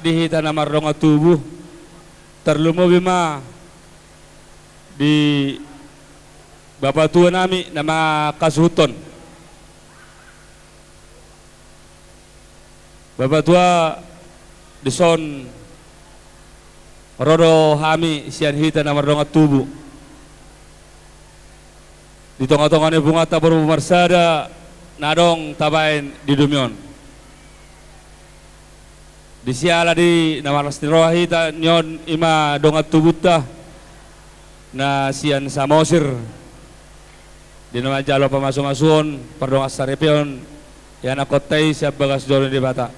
dihita na marong tubuh terlumo bima di bapak tua nami nama kasuton bapak tua dison rodo hami sian hita na marong tubuh di tongah-tongahnya bunga tabur marsada nadong tabain di dumion di siala di nama rohahi ta nyon ima dongat tubuta na sian samosir di nama jalo pamasuk-masuon pardongas sarepion yan akotai siap bagas jolo di bata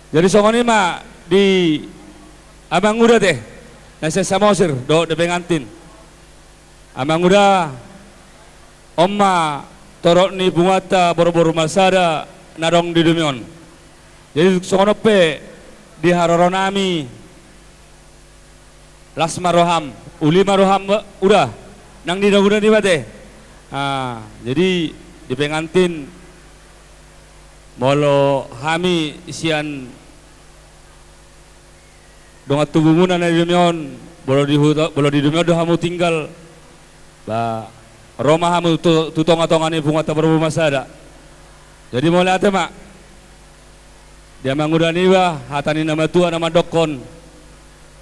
jadi songon ima di amang udah teh na sian samosir do de pengantin amang udah Oma torok ni bungata boro-boro masada narong di dumion. Jadi sonope di haroronami lasma roham, ulima roham udah nang di udah di bate. Jadi di pengantin molo hami sian dongat tubumunan na di dumion, bolo di dumion do hamu tinggal ba Roma hamu tutong-atongani bunga tabaru masada. Jadi mulai ate mak. Dia mangudani wa hatani nama tua nama dokon.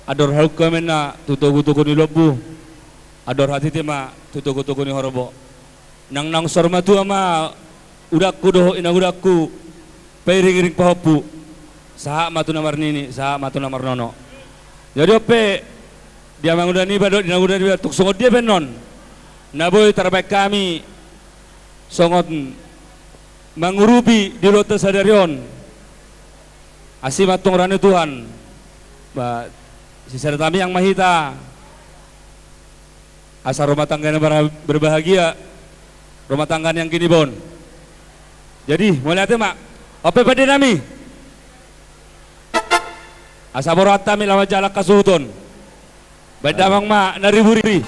Ador hukumen na tutugu-tugu ni lobu. Ador hati tema tutugu-tugu ni horobo. Nang sorma tua ma udakku doho ina udakku. Peiring-iring pahopu. Saha matu namar nini, saha matu namar nono. Jadi ope dia mangudani ba do dina udani ba tuk songod dia benon. Naboy terbaik kami songot mengurubi di lote sadarion asimat tungrani Tuhan ba sisa kami yang mahita asal rumah tangga yang berbahagia rumah tangga yang kini bon jadi mulai hati mak apa pada nami asa borat kami lama jalak kasuhutun badamang mak nariburi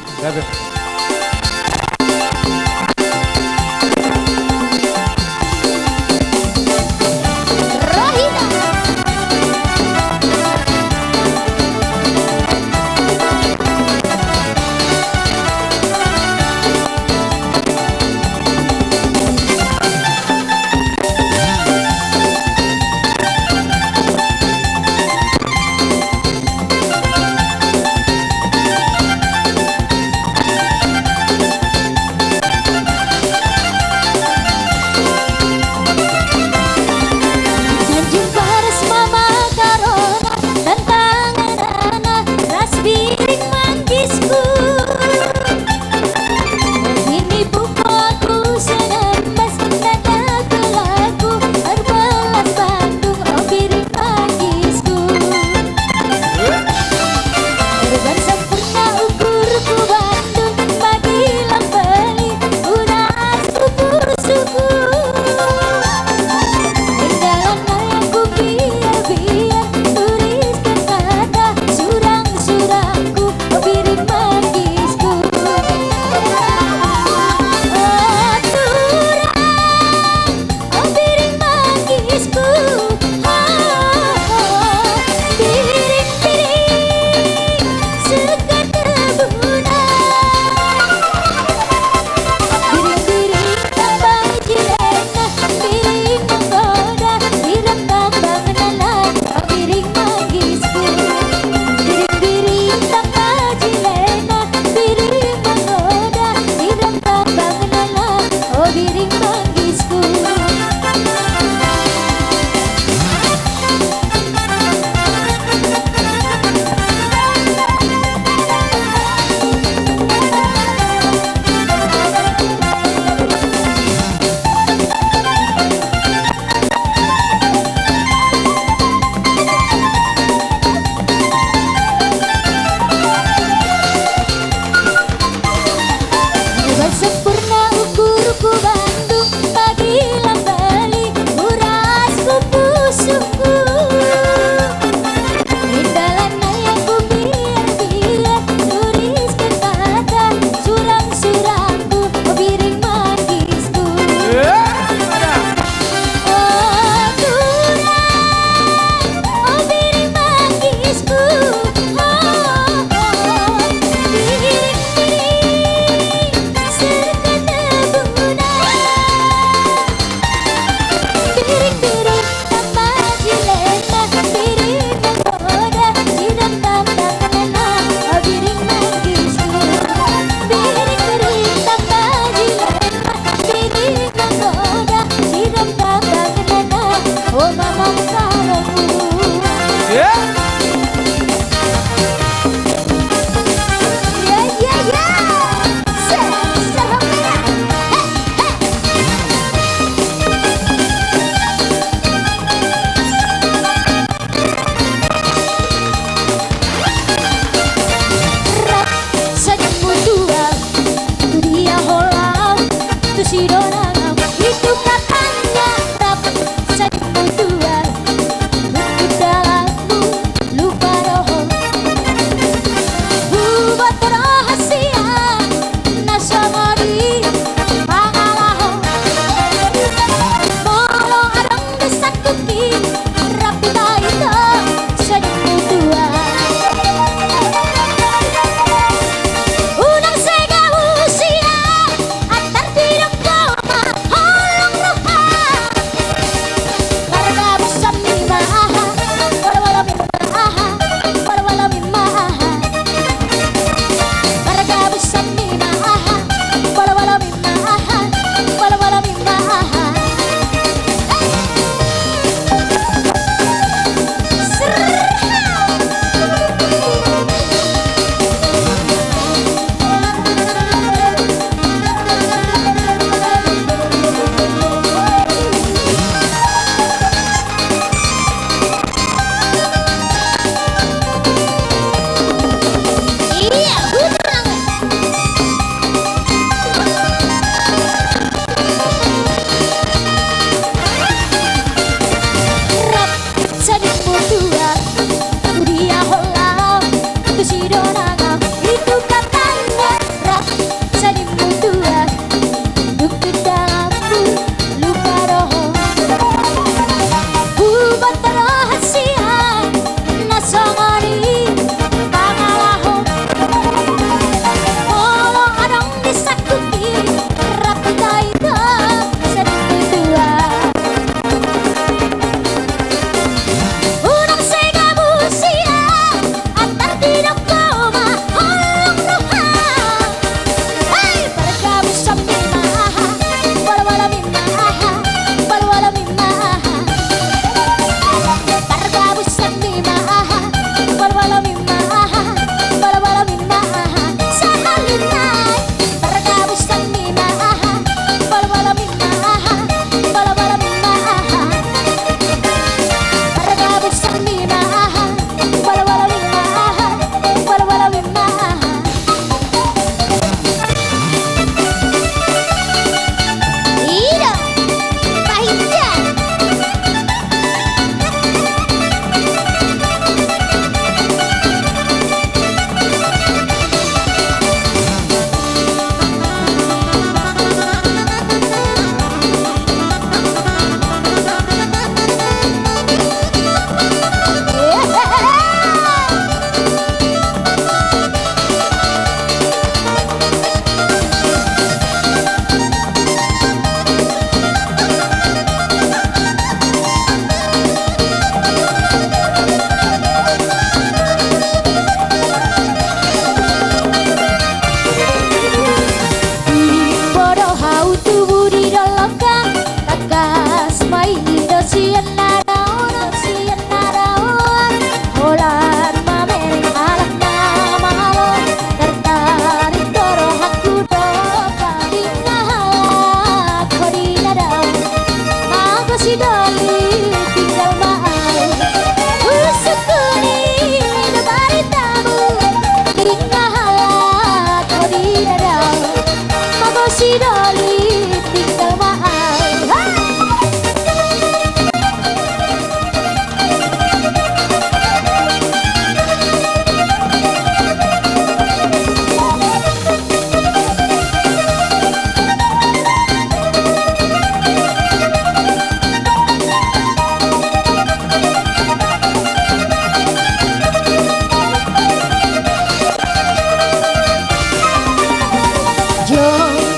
si Doli tinggal maaf.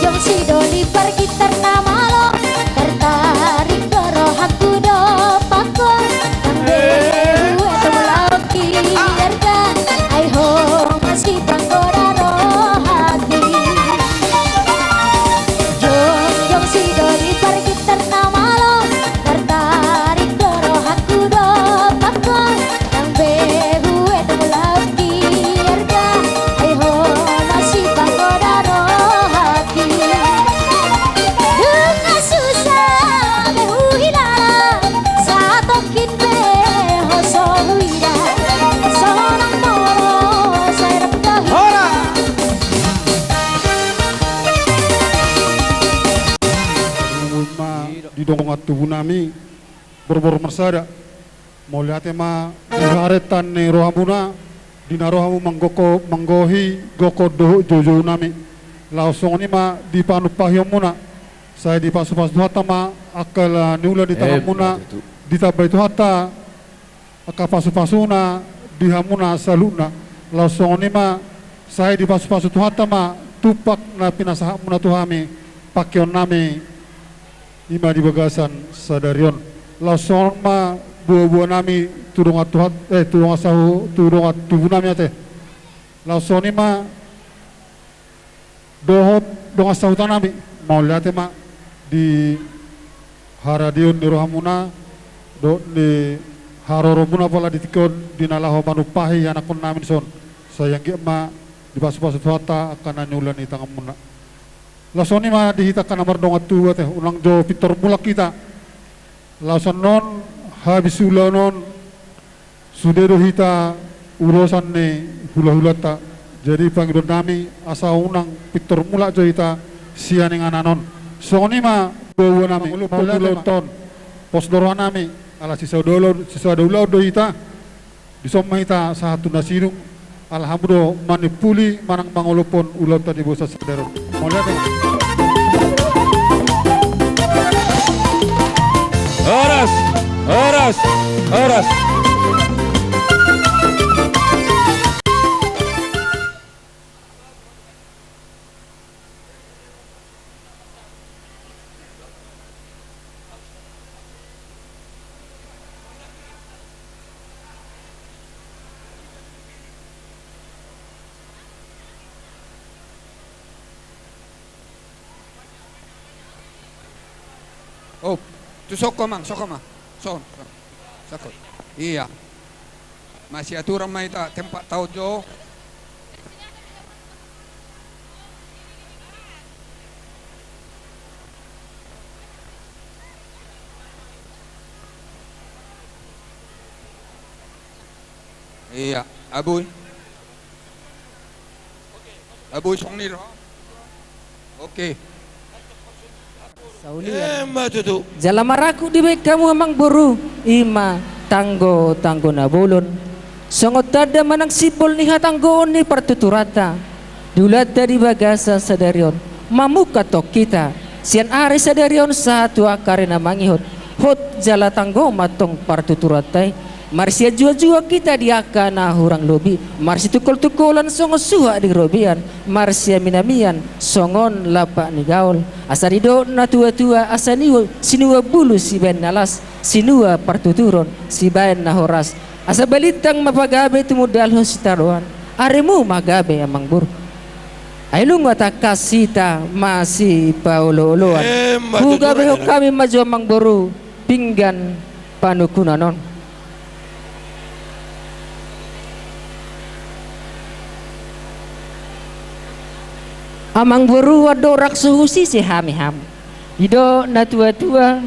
Jong si Doli pergi ternamalo, tertarik doroh aku do pako, tambe itu lagi erga, ai ho masih panggoda roh hati. Jong si Doli pergi ternamalo, tertarik doroh aku do pako, tambe itu lagi erga, ai ho masih panggoda roh. Dengan susah behuhila satokin beho sohuida sonang moro saya dahi Ora. Di dongat tubuh nami berbor mersada mau lihat ma diharetan ne rohamuna dina rohamu manggohi goko jojo nami langsung ini ma di panu pahyong muna saya di pasu hata ma akal niula di tangan muna di tabai itu hata akal pasu-pasuna di hamuna saluna langsung ini ma saya di pasu hata ma tupak na pinasahak muna tuhami pakyon nami ima di bagasan sadarion langsung ma buah-buah nami turungat tubuh nami ate langsung ini ma dohot dongas sautan nami mau lihat ma di haradion di rohamuna do di haroromuna pala di tikon di nalaho manupahi anakun namin son sayang ma di pasu-pasu tuata akan nanyulan di tangan muna langsung ma dihitakan nomor dongat tua teh ulang jo pitor mulak kita langsung non habis non sudah hita urusan ne hula-hula tak jadi panggilan nami asa unang pitor mulak jo hita sian yang ananon soni ma bawa nami ton pos doron nami ala sisa dolo do hita disoma hita satu nasirung alhamdulillah manipuli manang mangolopon ulat tadi bosa sadaro mau lihat Horas, horas, horas. Oh, tu soko mang, son, sakot. Iya. Masih aturan mai tak tempat tahu jo. Iya, abuy. Abuy song ni roh. Oke. Jalamaraku di baik kamu emang buru ima tanggo na bolon songot tada manang sipol ni hatanggo ni partuturata dulat dari bagasa sadarion mamuka tok kita sian ari sadarion satu akare na mangihot hot jala tanggo matong partuturatai marsia jua-jua kita diaka na hurang lobi marsi tukol-tukolan songo suha di robian marsia minamian songon lapa ni gaul asarido na tua-tua asaniwa sinua bulu si ben nalas sinua partuturon si ben na horas asa balitang mapagabe tumudal hositaruan aremu magabe amang bur ailung watakasita masih paulo-oloan hugabe ho kami maju amang buru pinggan panukunanon amang buru wadorak suhusi si ham ido na tua-tua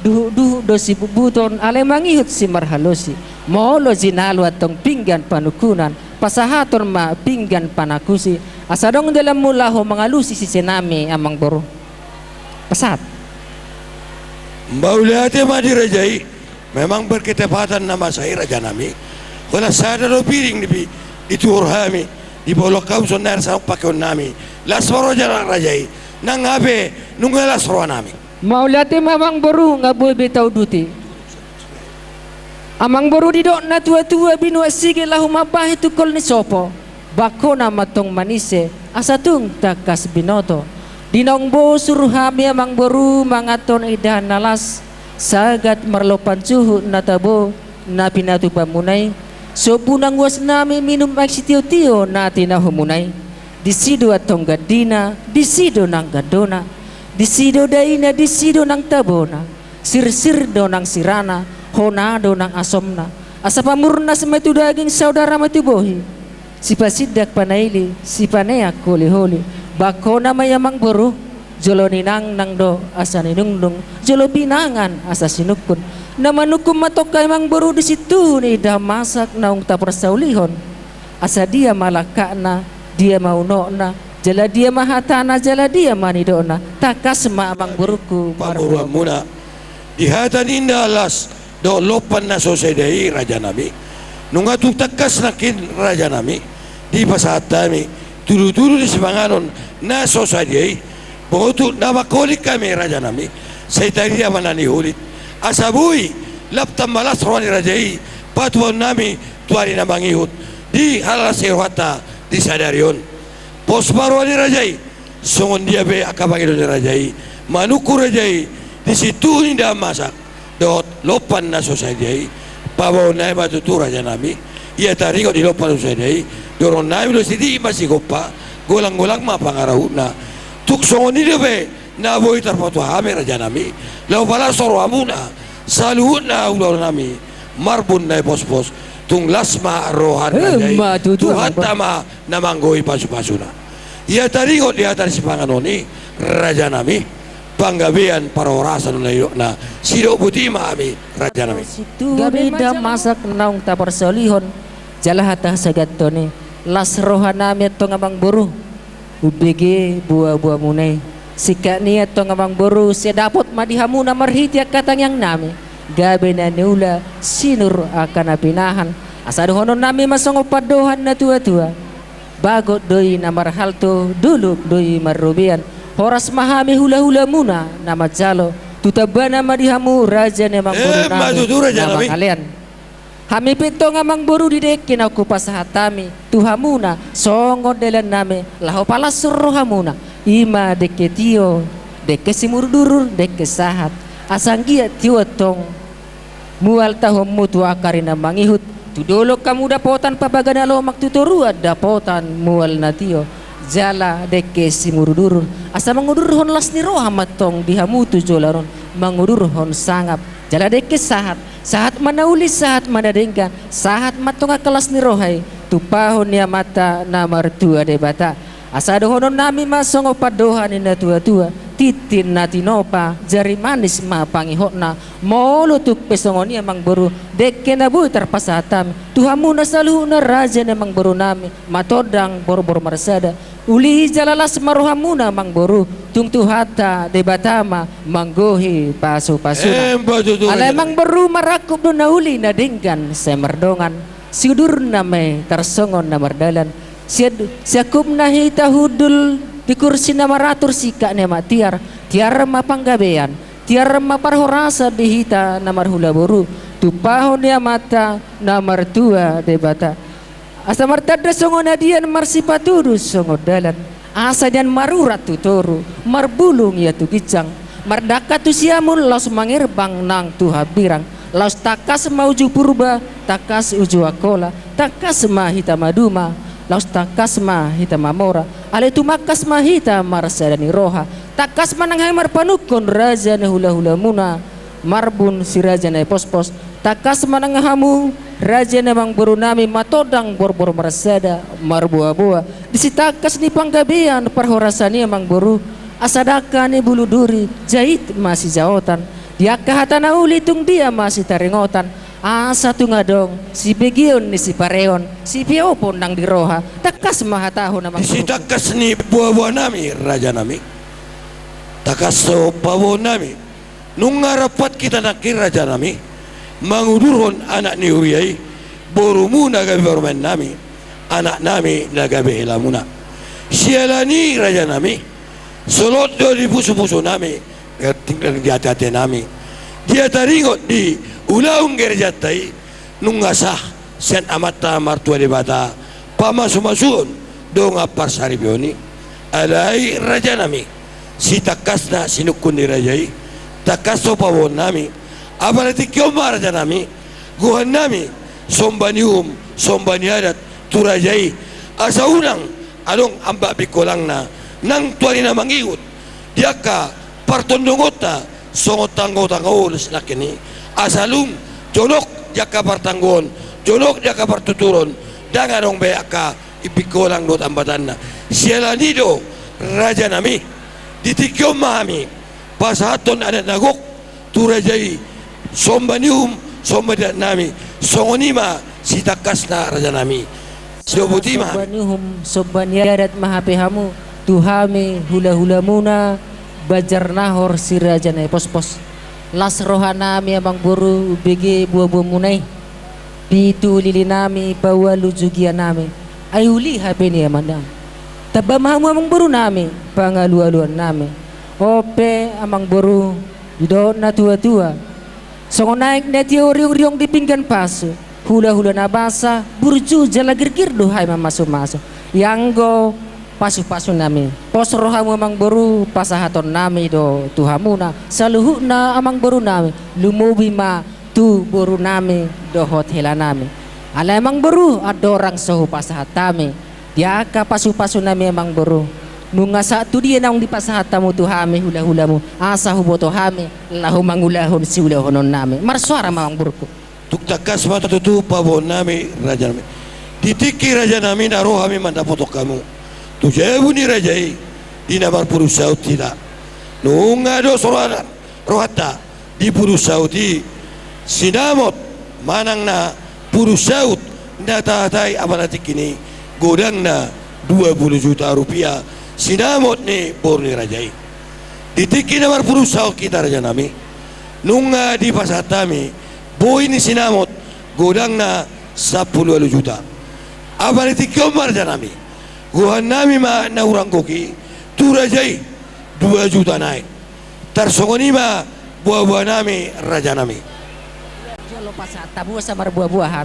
duh do si bubuton ale mangihut si marhalosi molo zinalo atong pinggan panukunan pasahaton ma pinggan panakusi asadong dalam mula ho mangalusi si senami amang boro pesat Maulati madirajai memang berketepatan nama saya Raja Nami wala sada do piring di turhami di bolok kau sonar sa pakon nami laswaro jara rajai nang abe nungala sro nami maulati mamang boro ngaboy betaw duti amang boro di dok na tua-tua binu asige lahu mapah itu kol ni sopo bako na matong manise asatung takas binoto dinong bo suruhami amang boro mangaton idahan nalas sagat marlopan suhu natabo na pinatu pamunay so punang was nami minum maksitio-tio na tinahumunay disido atong gadina disido nang gadona disido daina disido nang tabona sir-sir do nang sirana honado ng asomna asa pamurna sa matu daging saudara matubohi si pasidak panaili si paneak huli-huli bako na mayamang boro jolo ninang nang do asa ninungdung jolo binangan asa sinukun na manukum matok kay mang boro di situ ni damasak naung tapersaulihon asa dia malaka na dia mauno na jala dia mahatana jala dia manido na takas ma amang boruku pamuruan muna dihatan indah alas do lopan na sosedai Raja Nami nunga tutakas nakin Raja Nami di pasatami tulu-tulu di semanganon na sosedai botu nama kolik kami Raja Nami saya tadi dia manani hulit asabui laptam malas rawani rajai patuan nami tuari namangihut di halal sehwata di sadarion pos barwani rajai songon dia be akabangido rajai manuku rajai di situ indah masak dot lopan na society pabaw na matutura Raja Nami iya tariko di lopan society doron na lo sidi masih gopa golang-golang mapangarahut na tuksongon ni be na boy tarpatu hame Raja Nami law pala soro amuna saluhut na ulo nami marbun na pos-pos tung lasma rohan Raja tuhat tama na manggoy pasu-pasuna iya tariko di atas panganoni Raja Nami panggabean para orasan na sido putih mami Raja Nami gabi da masak naung tapar solihon jalahata sagatone las rohanami atong amang boro ubege buah-buah munay sika niya atong amang boro siya dapat madihamuna marhiti katang yang nami gabi na niula sinur akan apinahan asaduhonon nami masong opadohan na tua-tua bagot doi na marhalto duluk doi marubian horas mahami hula-hula muna nama jalo tutabana madihamu Raja nemang boro nami kalian hami pinto ngamang boro didekin aku pasahatami tuhamuna songo delan nami laho pala suruh hamuna ima deke tio deke simurdurur deke sahat asanggia tio tong mual tahom mutu akarina mangihut tudolok kamu dapotan papagana lomak tutorua dapotan mual natio jala deke simurdurur asa mangudurhon las ni roha matong dihamutu jolaron mangudurhon sangap jala deke sahat sahat manauli sahat manadengkan sahat matong kelas ni rohai tupahon ya mata namar tua debata asa dohonon nami masong opadohan ina tua-tua titin natinopa jari manis ma pangihotna molutuk pesongoni amang boro deke nabu terpasatam tuhamuna saluhuna Raja nemang boro nami matodang bor-bor marsada uli jalalas maruhamuna mang boro tung tuhata debatama manggohi pasu-pasuna ala mang boro marakup do nauli na dinggan semerdongan siudur name tersongon na mardalan siakup nahi tahudul di kursi nama ratur sika nema tiar mapanggabean tiar maparhorasa dihita namar hula boru tupahon ya mata namar tua debata asa martada songon adian marsipatudu songo dalan asa dan marurat tutoru marbulung ya tu gicang mardaka tu siamun laus mangirbang nang tu habirang laus takas mauju purba takas uju akola takas mahita maduma laus takas mahita mamora ale tu makas mahita marsadani roha takas mananghay marpanukon Raja na hula-hula muna marbun si Raja na pos-pos takas mananghamu Raja namang boro nami matodang bor-bor marsada marbuah-buah disitakas ni panggabean parhorasan ni amang boro asadaka ni buluduri jahit masih jaotan dia kahatan uli tung dia masih taringotan Satu nga dong, si Begion ni si Pareon, si Pio pun nang diroha, takas mahataho namang Disitakas ni buah-buah nami, raja nami. Takas so pawo nami. Nung ngarapat kita nakir raja nami, mangudurhon anak ni Uriay, boru muna gabi bermain nami, anak nami nagabi hila muna. Sialani raja nami, solot do di pusu-pusu nami, tinggal di hati-hati nami. Dia taringot di ulaung gerjatai, nung ngasah sen amata martua di bata, pamasu-masuun do ngapar saribioni, alai raja nami, si takasna sinukun di rajai, takas so pawon nami, abalati kiomar raja nami, guhan nami, sombanium, sombaniadat, turajai, asa unang, along amba bikolang na, nang tuani na mangiut, diaka partondongota, songot tanggo-tanggo na kini, asalum, jolok jaka partanggon, jolok jaka partuturon, dangarong beaka, ipikolang dot ambatan na, siala nido, raja nami, ditikyom mahami, pasahaton adat nagok, turajai, sombanium, sombadat nami, songonima, sitakas na raja nami, sobuti mahami. Sobanihum sobaniadat mahapehamu, tuhame hula-hula muna, bajar nahor si raja na pos-pos. Las rohanami amang buru bigi buah-buah munay. Pitu lili nami bawa lujugia nami. Ayuli hape ni amandang. Tabamahamu amang buru nami, pangalu-aluan nami. Ope amang buru, didot na tua-tua. Songo naik na tiyo-riong-riong di pinggan paso. Hula-hula na basa, burju jala girgir duhay mamaso-maso. Yanggo pasu-pasu nami. Pos rohamu amang buru pasahaton nami do tuhamu na. Saluhu na amang buru nami. Lumubi ma tu buru nami do hotela nami. Ala amang buru adorang sohu pasahat nami. Diaka pasu-pasu nami amang buru. Nunga satu dia nang di pasahatamu tuhami hula-hulamu. Asa huboto hami lahu mangulahon si ulahonon nami. Marsuara amang buruku. Tuk takas mata tutu pabon nami raja nami. Ditiki raja nami na roh kami mandapotok kamu. Tujabu ni rajai di namar puru saut tidak. Nunga do sorana rohata di puru sauti sinamot manang na puru saut na tatai amanati kini godang na 20 juta rupiah sinamot ni borni rajai. Ditiki namar puru saut kita raja nami. Nunga di pasatami boy ni sinamot godang na 10 juta. Amanati kiomar raja nami. Guhan nami ma na urang koki turajai 2 juta naik. Tarsongoni ma buah-buah nami raja nami. Jalo pasatamu sama buah-buahan.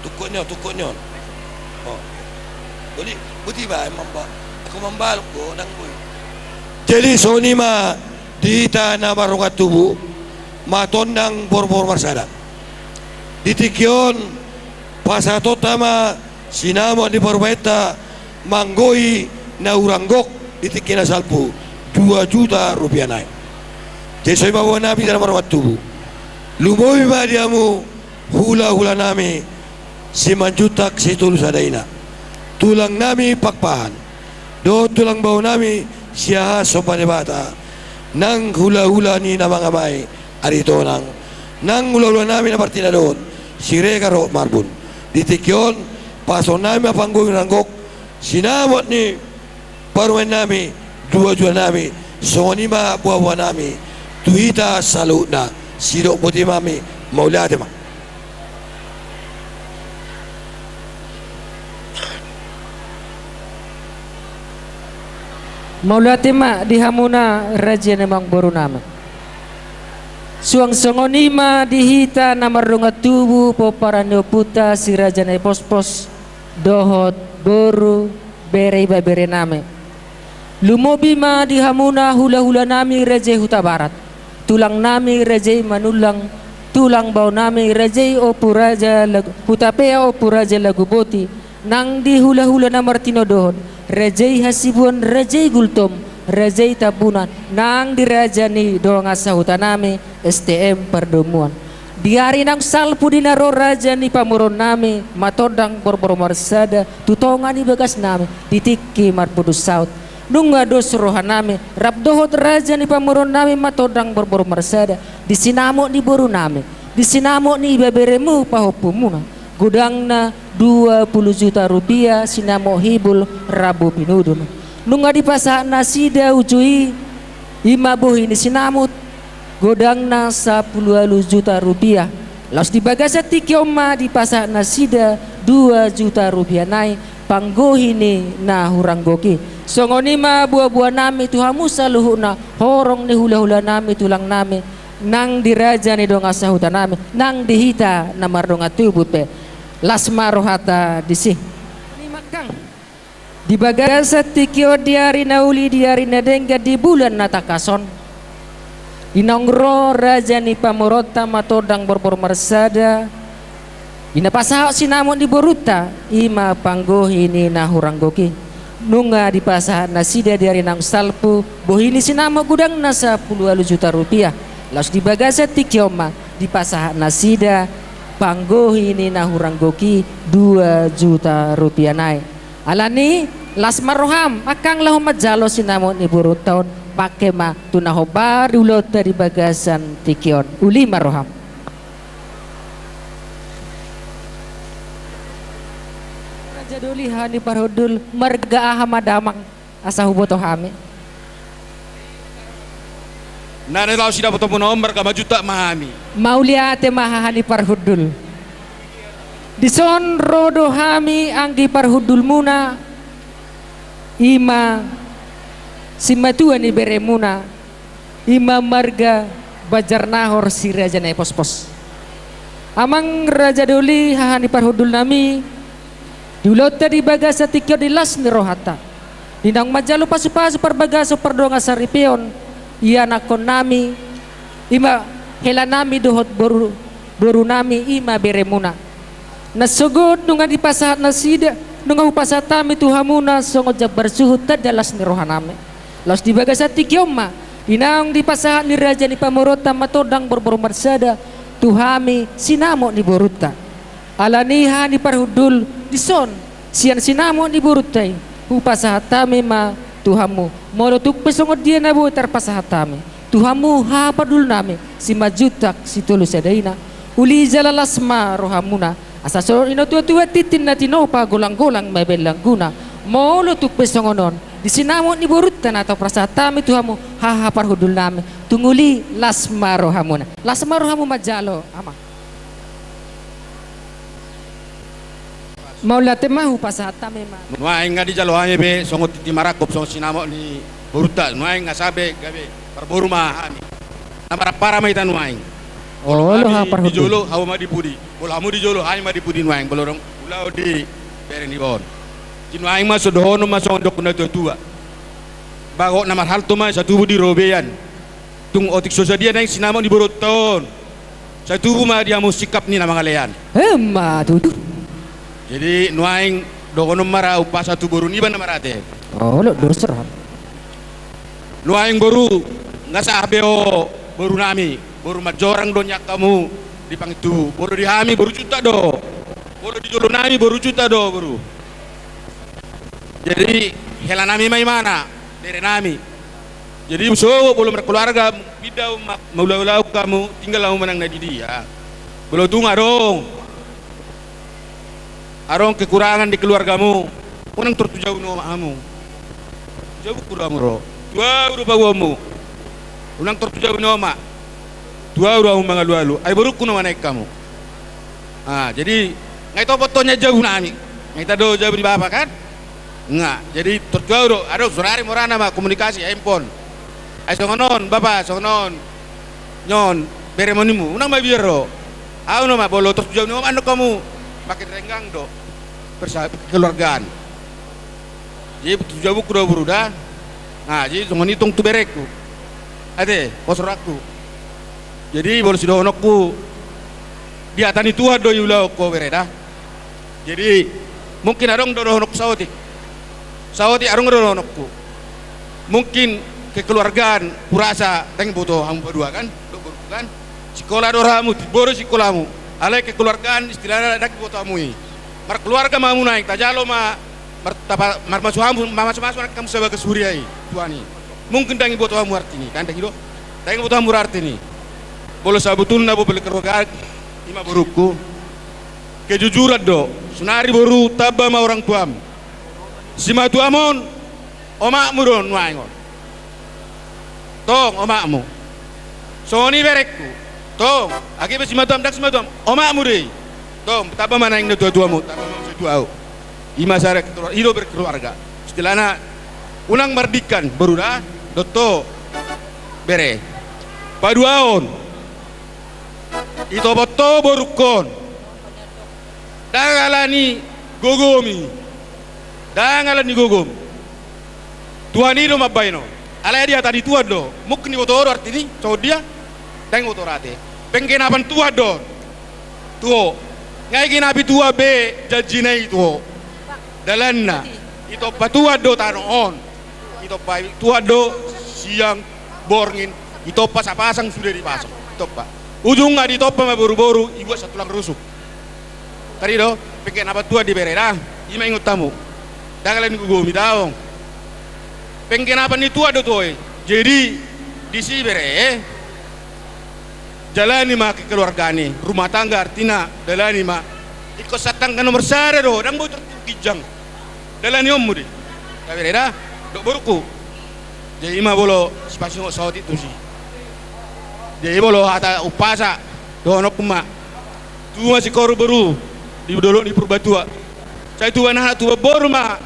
Tukonyo. Oh. Jadi buti ba mamba. Ako mambal ko nang boy. Jadi soni ma dita na marungat tubu maton ng borbor marsada. Ditikyon pasatot tama sinamo di Parbeta manggoi na uranggok ditikina salpu 2 juta rupiah naik. Jadi bawa nabi dalam marwat tubuh. Lumoy ba diamu hula-hula nami si manjutak si tulus adaina. Tulang nami pakpahan. Do tulang bau nami siya sopan bata. Nang hula-hula ni na mga may arito nang hula-hula nami na partina doon si Regaro Marbun. Ditikyon paso nami apanggoy ranggok sinamot ni paruan nami 2 juta nami songonima buah-buah nami tuhita salu na sidok puti mami maulate ma Maulati ma dihamuna raja namang boru nama. Suang songonima dihita namarungat tubuh poparanyo puta si raja na pos-pos dohot boru bere babere name. Lumobi ma dihamuna hula-hula nami raja huta barat. Tulang nami raja manulang, tulang bau nami raja opu raja huta pea opu raja lagu boti. Nang di hula-hula na martino dohon rajai hasibuan rajai gultom rajai tabunan nang dirajani doang asa hutanami STM perdomuan diari nang salpu dinaro raja ni pamuron nami matodang borbor marsada tutongan ni bagas nami ditiki marpudus saut nunga dos rohan nami rabdohot raja ni pamuron nami matodang borbor marsada disinamo di boru nami di sinamo ni baberemu pahopumuna gudangna 20 juta rupiah sinamo hibul Rabu Pinudun nunga di pasana sida ujui ima buh ini sinamut godangna 10 juta rupiah los di bagasa tikioma di pasana sida 2 juta rupiah naik panggohini na huranggoki songoni ma buah-buah nami tuhamu saluhuna horong ni hula-hula nami tulang nami nang diraja ni dong asahutan nami nang dihita na mardonga tubut pe lasma rohata disih ni makang di bagasa tikio diari na uli diari na dengga di bulan natakason inongro raja ni pamorota matodang borbor marsada ina pasahok sinamon di boruta ima panggohini na huranggoki nunga di pasahak na sida dari nang salpu bohini sinamo gudang na 10 juta rupiah los di bagasa tikioma di pasahak na sida panggohini na huranggoki 2 juta rupiah naik alani las maroham akang lahom majalo sinamon di boruton pakai ma tunaho baru ulot dari bagasan tikion uli maroham Raja Doli hani parhodul marga ahamadamang asa huboto hami Nane lau sida boto puno marga majuta mahami mauliate mahahani parhodul dison rodo hami anggi parhodul muna ima simatuan ni beremuna ima marga bajar nahor si raja na pos-pos amang Raja Doli hahani parhodul nami diulot di bagasa tikyo di las ni rohata dinang majalo pasu-pasu parbagaso pardonga saripion iya nakon nami ima hela nami dohot boru nami ima beremuna nasugod nunga di pasahat nasida nunga upasat tami tuhamuna songo jabar suhut tadalas ni rohanami los di bagasa tikyoma dinang di pasahat ni raja ni pamorota matodang borbor marsada tuhami sinamo ni boruta alaniha ni parhudul dison sian sinamo ni borutai upasahat tami ma tuhamu molotuk pesongod dia na bu terpasahat tami tuhamu ha padul nami si majutak si tulu sadaina uli jalalasma rohamuna asasor ino tua titin na tinopa golang-golang mabelang guna molotuk pesongonon di sinamo ni borutan atau prasahat tami tuhamu ha parhudul nami tunguli lasma rohamuna lasma rohamu majalo ama maulate mahu pasahat tami ma nuaing nga di jalo hami be songo titi marakop songo sinamo ni boruta nuaing nga sabe gabe parboru mahami namara para maita nuaing oh lo ha parhudul di jolo hawa ma di pudi bol hamu di jolo hanya ma di pudi nuaing bolorong ulau di beren di bon kinuaing ma sodohono ma songo dokuna tua bago namar halto ma satu di robean tung otik sosadia nang sinamo di boruton satu ma dia mau sikap ni na mga leyan ma tutu jadi nuaing dokono mara upa satu boru ni ba na marate oh lo doser nuaing boru nga sabe o boru nami boru majorang do nyak kamu di pangitu boru di hami boru juta do boru di jolo nami boru juta do boru jadi hela nami mai mana dari nami jadi so belum berkeluarga bidau maulau kamu tinggal kamu menang di dia belum tunga dong arong kekurangan di keluargamu unang tertujau no kamu jauh kuramu ro dua udah bawamu unang tertujau no ma dua udah mga lualu ay baru kuno naik kamu jadi ngai to fotonya jauh nami ngai tado jauh di bapak kan enggak jadi terjauh aduh surari morana mah komunikasi handphone ay songonon bapak songonon nyon beremonimu unang mabiro no mah bolo terjauh no ano kamu pakai renggang do keluargaan jadi terjauh kuda berudah jadi songon hitung tu berekku ade posoraku jadi bolo sidonokku di atani tua do yulau ko bereda jadi mungkin arong do honok sawati arong do honokku mungkin kekeluargaan purasa teng butuh hamu berdua kan do kan sekolah do ramu boru sekolahmu alai kekeluargaan istilahnya dak butuh hamu mar keluarga mamu naik tajalo ma mar masuhamu mama sumasu kamu sebagai suriai tuani mungkin dangi butuh hamu artini kan dangi do dangi butuh hamu artini bolo sabutulna bo bele keroga ima boruku kejujuran do sunari boru tabba ma orang tuam sima tuamon omakmu don waingon tong omakmu soni berekku tong agi be sima tuam dak sima tuam omakmu deh tong tabba mana yang tuamu tabba ma tuau ima sare hidup berkeluarga setelahna unang mardikan baru dah dotto bere paduaon ito boto borukon dangalani gogomi dangalani gogom tuan ini mabaino ala dia tadi tua do mukni motor artini so dia dang motorate pengkenapan tua do tuo ngai kinapi tua be jajinai tuo dalanna ito patua do tanon ito pa tua do siang borngin ito pasang sudah dipasang ito pa ujung nggak ditoppa sama boru-boru ibu satu lang rusuk tadi do pengen apa tua di bereda ima ingut tamu dangalan gugumi daong pengen apa nih tua do tuh jadi di si bere jalani mah kekeluargane rumah tangga artinya jalani mah ikut satang kan nomor sare do dan bocor kijang jalani ommu deh tapi bereda do boruku jadi ima bolo spasi nggak saut itu sih jadi bolo hata upasa dono kuma tu masih koru baru di dolo di Purbatua saya tu anak tua baru mah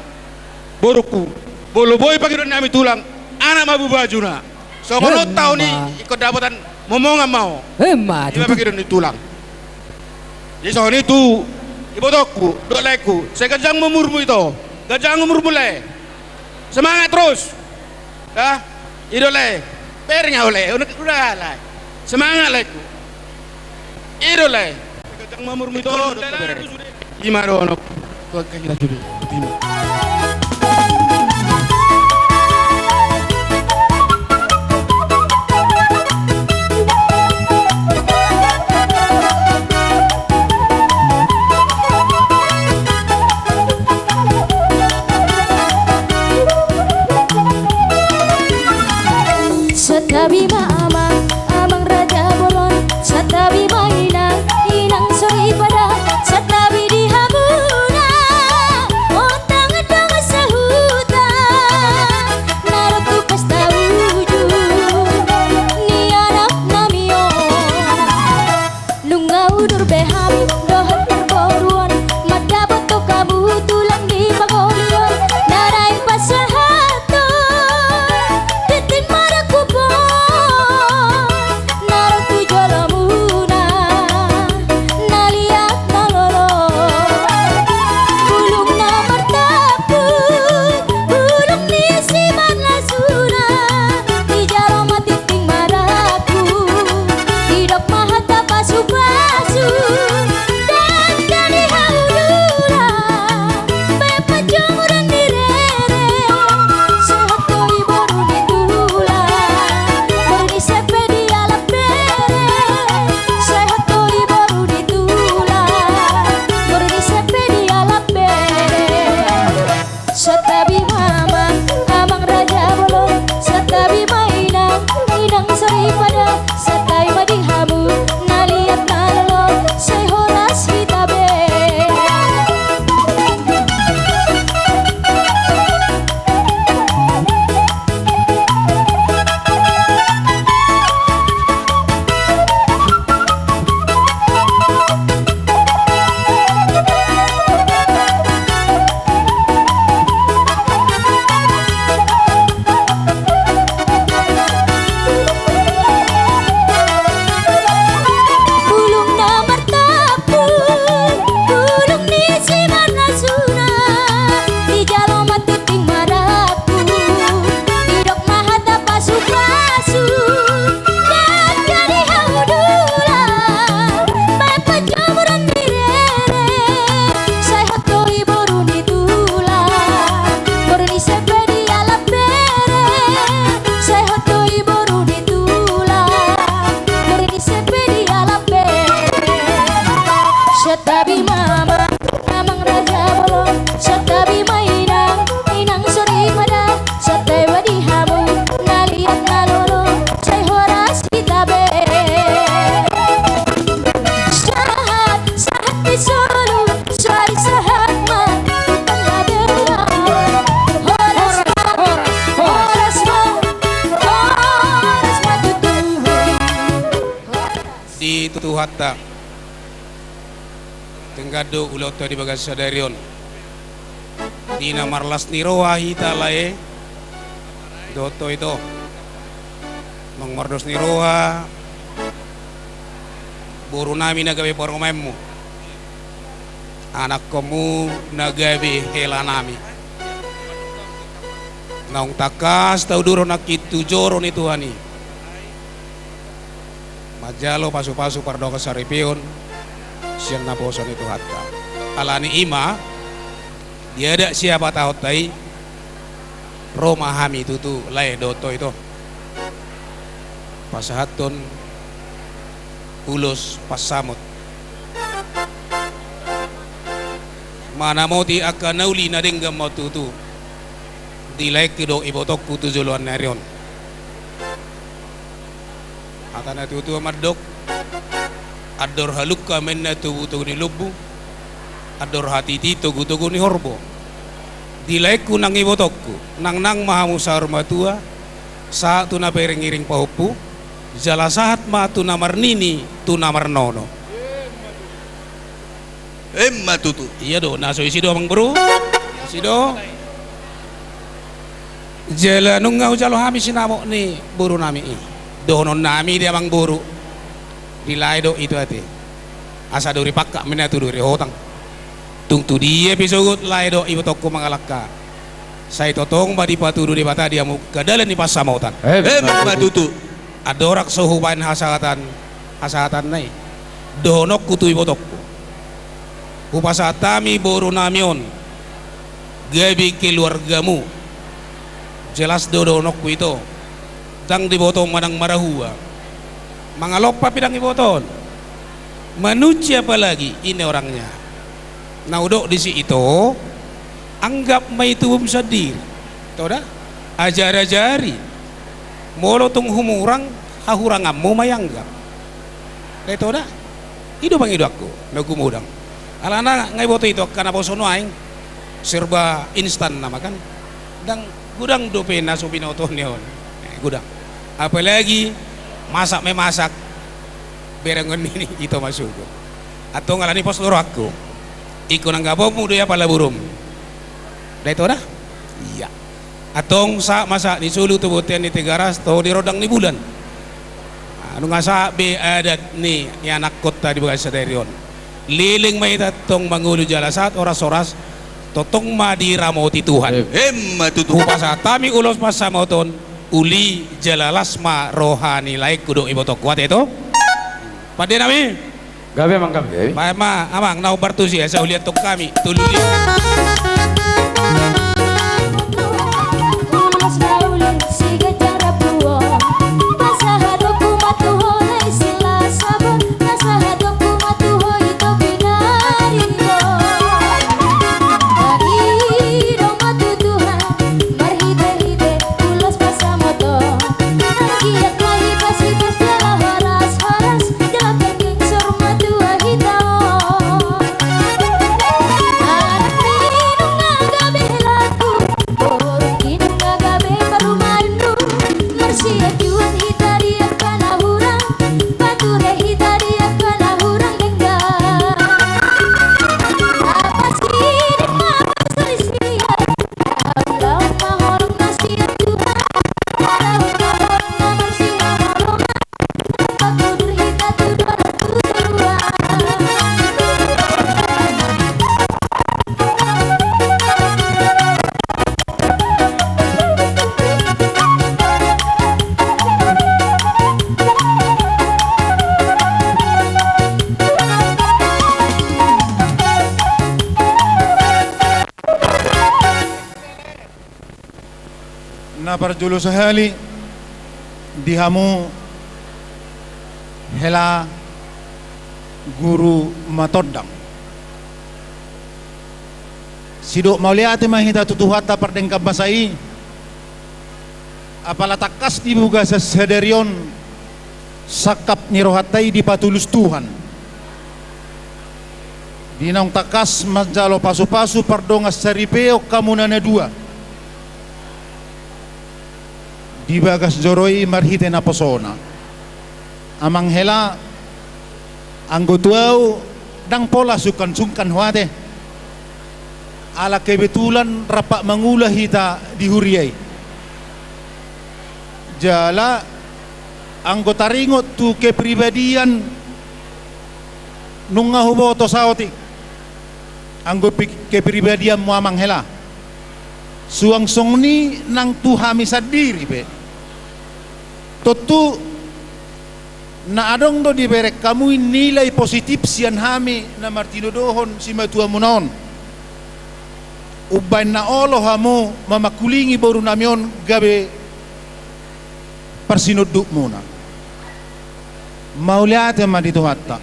boruku bolo boy pakai don nami tulang anak mabu bajuna so kono tahu nih ikut dapatan ngomong nggak mau dia pakai don di tulang jadi soal itu ibu toku doleku saya gajang memurmu itu gajang memurmu le semangat terus dah idole pernya oleh udah lah semangat leku idole kadang mamurmu itu ima dono tuan kita judi Satabi amang amang raja bolon satabi mainang inang sori pada satabi di hamuna otang dang sahuta narutu pesta wujud ni anak namio lunga udur beham dohat terboruan madabot to kamu tulang di pagolion narai pasahato titin maraku narutu jolamuna naliak nalolo bulung na martaku bulung ni siman lasuna di jalo matiting maraku hidup mahata pasu-pasu dan kali haudura bepa jomuran direre sehat koi baru ditula berni sepe di alam bere sehat koi baru ditula berni sepe di alam bere satabi mama amang raja bolong satabi mainang inang sari pada satai madi hamu naliat nalolo sehoras hitabe hatta tenggado ulota di bagas sadarion dina marlas niroha hita lae doto itu mangmardos niroha buru nami nagabe poromemu anak kamu nagabe hela nami naung takas tau duro nakitu joron itu hani majalo pasu-pasu pardoka saripion siang naposon itu hatta alani ima dia ada siapa tahu tai Roma hami itu tuh lae doto itu pasahaton ulos pasamot mana mau di akanauli naringgam mau tutu dilai kido ibotok kutu juluan narion atana tutu amadok ador halukka menna tubutu ni lubu ador hati tito gutugu ni horbo dilaiku nang ibotokku nang mahamu sahur matua saat tu na pereng-iring pahupu jala sahat ma tu namar nini tu namar nono Emma tutu. iya do naso isi do mang bro isi do jala nungau jalo hami sinamo ni buru nami i donon nami dia mang buru dilai do itu hati asa duri pakka mena tu duri hotang tung tu dia pisogut lai do ibu toko mangalaka saya totong badi paturu di bata dia muka dalan di pasamautan Emma tutu. adorak suhuban hasatan nai donok kutu ibu toko upasatami boru namion gabi keluargamu jelas do donokku itu dang di botong madang marahua mangalopa pidang iboton manusia apalagi ini orangnya naudok di si itu anggap mai tuum sadir tau dah ajar-ajari molo tung humurang hahurangamu mayanggap tau dah hidup bang hidup aku nagu mudang alana ngai boto itu karena bosono aing serba instan nama kan dang gudang dope naso binoto neon gudang apalagi masak memasak berengon ini itu masuk atau ngalani pos loro aku iko nang gabomu do ya pala burum dah itu dah iya atong sa masak di sulu tu botian di Tegaras to di rodang ni bulan anu ngasa be adat ni ya anak kota di Bagas Sadarion liling may tatong mangulo jalasat oras-oras totong madiramoti Tuhan Emma tutu. upasa tami ulos pasamoton uli jalalasma rohani laik kudu ibotok kuat itu pade nami Gabi mang gabi. ma amang nau bartusi ya sa uliat tok kami tululi Ulos baulit sige jarap buo Nasahadok kumatuhoy sila sabon Nasahadok kumatuhoy ito pinarindo Dahiro matutuhan marhide-hide ulos pasamoto Nanggiyak mahibas-hibas jala horas-horas Jala pengking surmatua hitao Anak minung ngagabe laku Borong kinung ngagabe parumandu Marsia juan hitariak kanahurang Bature hitariak kanahurang denggang Apa sidik mapasalisian Laut mahorong nasiat Tuhan Laut mahorong na marsia malongan Pakudur hita tuduan tuturuan na parjulo sahali dihamu hela guru matodang sidok mauliati mahita tutuhata pardengkap basai apala takas dibuga sa Sadarion sakap nirohatai di patulus Tuhan dinang takas majalo pasu-pasu pardongas saripeo kamunana dua di Bagas Joroi marhite na posona amang hela Anggotuau dang pola sukan sungkan huate. Ala kebetulan rapak mengulah hita di huriai. Jala anggota ringot tu kepribadian nunga huboto sauti. Anggo kepribadian muamang hela. Suang song ni nang tuhami sadiri be. Totu na adong do diberek kamu nilai positif sian hami na Martino dohon si matua munaon. Ubain na olo hamu mamakulingi boru namion gabe persinuduk muna. Mauliate ma dito hatta.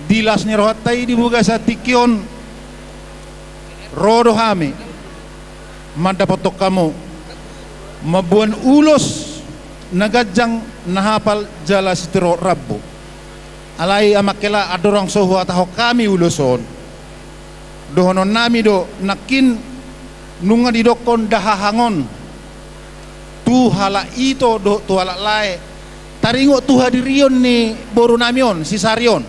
Dilas ni rohatai dibuga sa tikyon rodo hami madapotok kamu mabuan ulos nagajang nahapal jala sitiro rabbo alai amakela adorang sohu ataho kami uloson dohonon nami do nakin nunga didokon dahahangon tu hala ito do tu hala lae taringo tu hadirion ni boru namion si sarion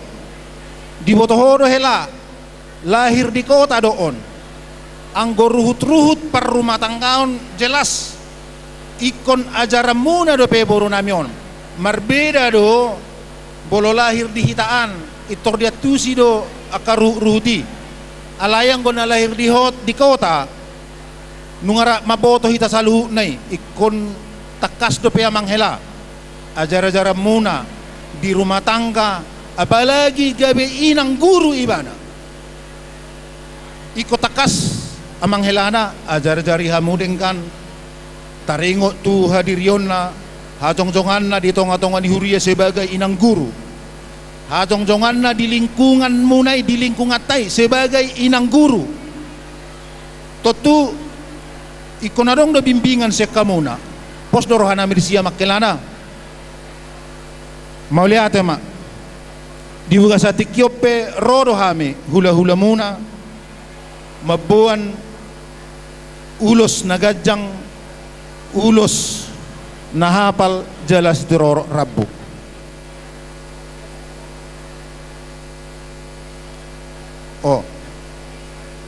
di botohodo hela lahir di kota doon anggo ruhut-ruhut per rumah tanggaon jelas ikon ajaran muna do pe boru namion marbeda do bolo lahir di hitaan itor dia tusi do akaru ruhuti alayang gona lahir di hot di kota nungara maboto hita salu nai ikon takas do pe manghela ajar-ajaran muna di rumah tangga apalagi gabe inang guru ibana ikut takas amang helana ajar-ajari hamudeng kan taringo tu hadirion na hajong-jongan na di tonga-tonga ni huria sebagai inang guru hajong-jongan na di lingkungan munay di lingkungan tay sebagai inang guru totu ikonadong do bimbingan se kamuna pos dorohana mirisia makelana mauliate ma dibuga sa tikyope rodo hame hula-hula muna mabuan ulos nagajang ulos nahapal jelas tiroro rabbu oh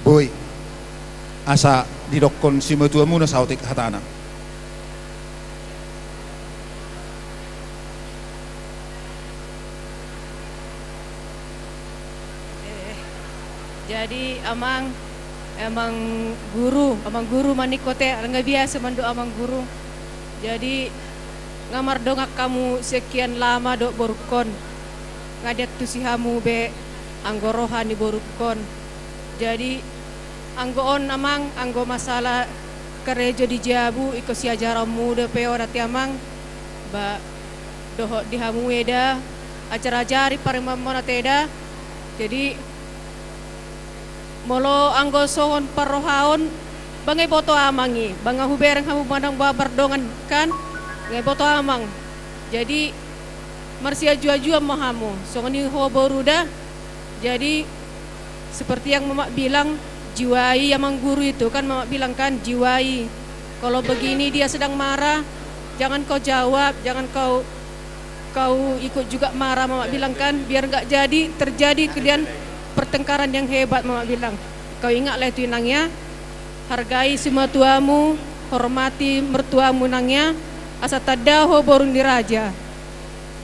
boy asa didokon si matua muna sautik hatana jadi amang guru manikote nggak biasa mandu amang guru jadi ngamar dongak kamu sekian lama dok borukon ngadet tu si hamu be anggo rohani borukon jadi anggo on amang anggo masalah kerejo di jabu iko si ajaran muda peo rati amang ba doho di hamu eda acara jari parimamona teda jadi molo anggo sohon parohaon bangai boto amangi banga hubereng hamu mandang babar dongan kan ngai boto amang jadi marsia jua-jua mahamu songoni ho boruda jadi seperti yang mama bilang jiwai amang guru itu kan mama bilang kan jiwai kalau begini dia sedang marah jangan kau jawab jangan kau ikut juga marah mama bilang kan biar nggak jadi terjadi kemudian pertengkaran yang hebat mama bilang kau ingatlah itu nangnya hargai semua tuamu hormati mertuamu nangnya asa tadaho borun diraja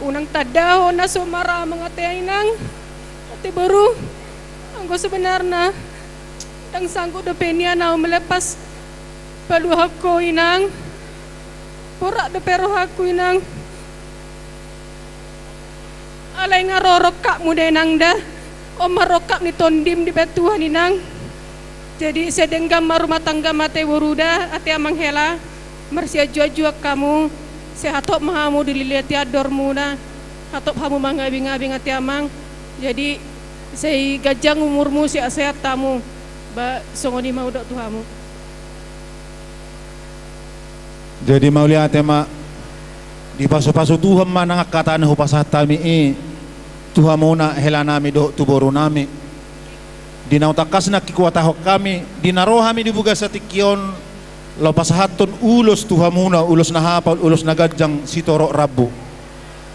unang tadaho na sumara mengatai nang ati baru anggo sebenarnya dang sanggup depenia nau melepas palu hakko inang porak de pero hakku inang alai ngarorok kak muda nang dah om marokak ni tondim di betuhan inang jadi sedenggam rumah tangga mate wuruda ati amang hela marsia jua-jua kamu sehatop mahamu dililiati ador muna hatop hamu mangabing-abing ati amang jadi sei gajang umurmu si sehat tamu ba songoni mau dok tuhamu jadi mauliate ma di paso-paso Tuhan mana kataan hupasatami tuhamuna helanami do tuboru nami dinautakas na kikuatahok kami dinarohami dibuga sa tikyon lopas hatun ulos tuhamuna ulos na hapal ulos na gajang sitoro rabbu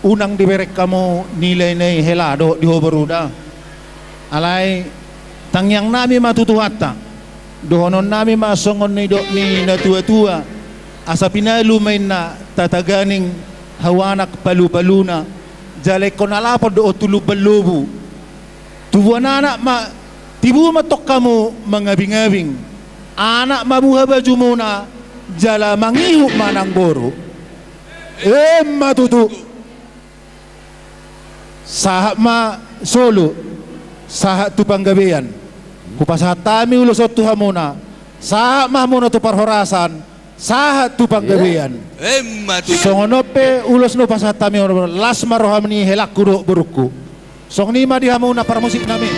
unang diberek kamu nilai-nilai helado di hoberuda alay tangyang nami matutuhata dohonon nami masongon ni do ni natua-tua asa pinalu may na tataganing hawanak palu-paluna jalay ko nalapod do tulubalubu tubuan anak ma tibu matok kamu mangabing-abing anak mabuha baju muna jala mangihu manang boro matutu sahat ma solo sahat tu panggabian kupasahat tami ulusot tu hamuna sahat mah muna tu parhorasan sahat tu panggabian matutu. songonope ulos no pasahat tami las marohamni helak kuro buruku song nima di hamuna para musik nami.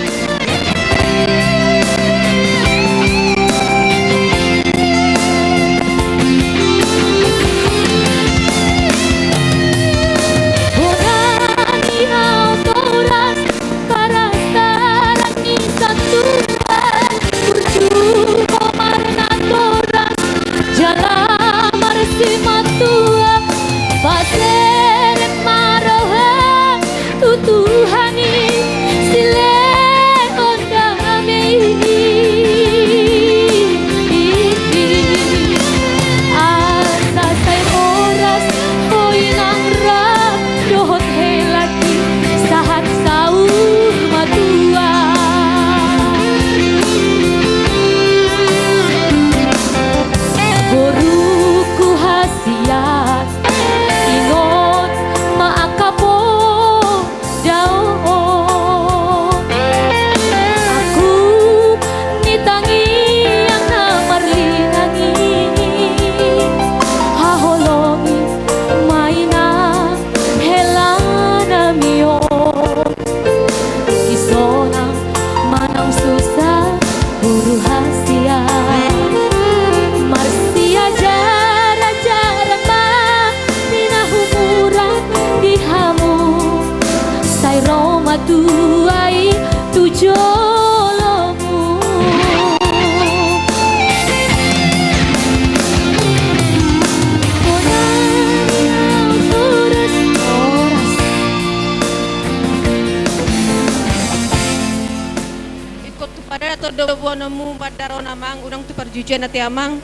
Nemu pada namang udang tu perjujuan nanti amang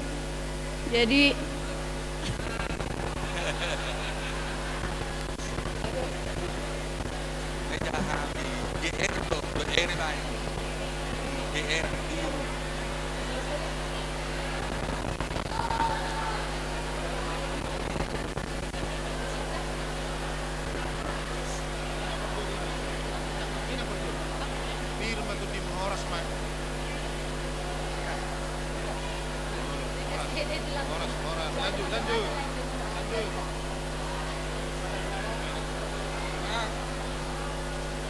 jadi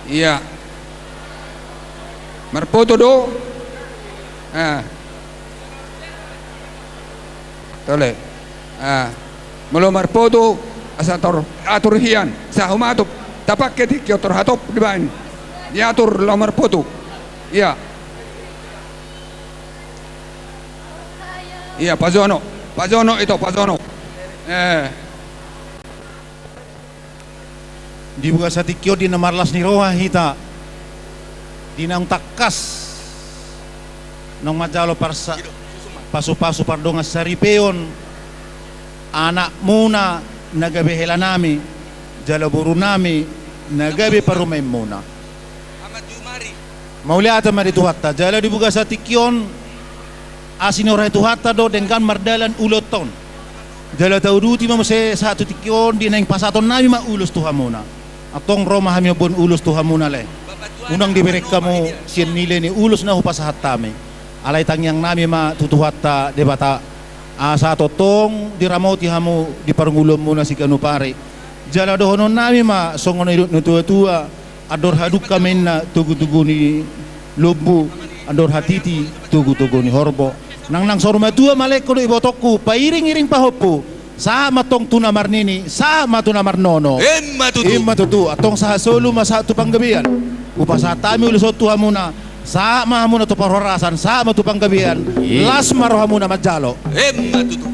Iya. Marpoto do. Tole. Mula marpoto asator aturhian sa humatop tapak ketik yotor hatop di bain. Diatur lo marpoto. Iya. Iya, Pazono. Pazono itu Pazono. Dibuka sa tikyo di namarlas ni roha hita di nang takas nang majalo parsa pasu-pasu pardonga saripeon anak muna nagabehela nami jalo buru nami nagabe parumay muna mauliata marituhatta jalo dibuka sa tikyon asinora ituhatta do dengan mardalan uloton jalo tauduti mamase satu tikyon di nang pasaton nami maulus tuhamuna atong Roma hamyo bon ulus Tuhan muna le unang diberek kamu sien nile ni ulus na hupasahat tami alay tangyang nami ma tutuhatta debata asa totong diramoti hamu di parungulom muna si kanupari jala dohonon nami ma songon no tua-tua ador haduk kamen na tugu-tugu ni lombu ador hatiti tugu-tugu ni horbo nang sorma tua malek ko ibotokku pairing-iring pahopo sa matong tunamar nini sa matunamar nono matutu atong sa solo masa tu panggabian upasa tami ulusot tuha muna sa mahamuna tu parhorasan sa matu panggabian las marohamuna majalo matutu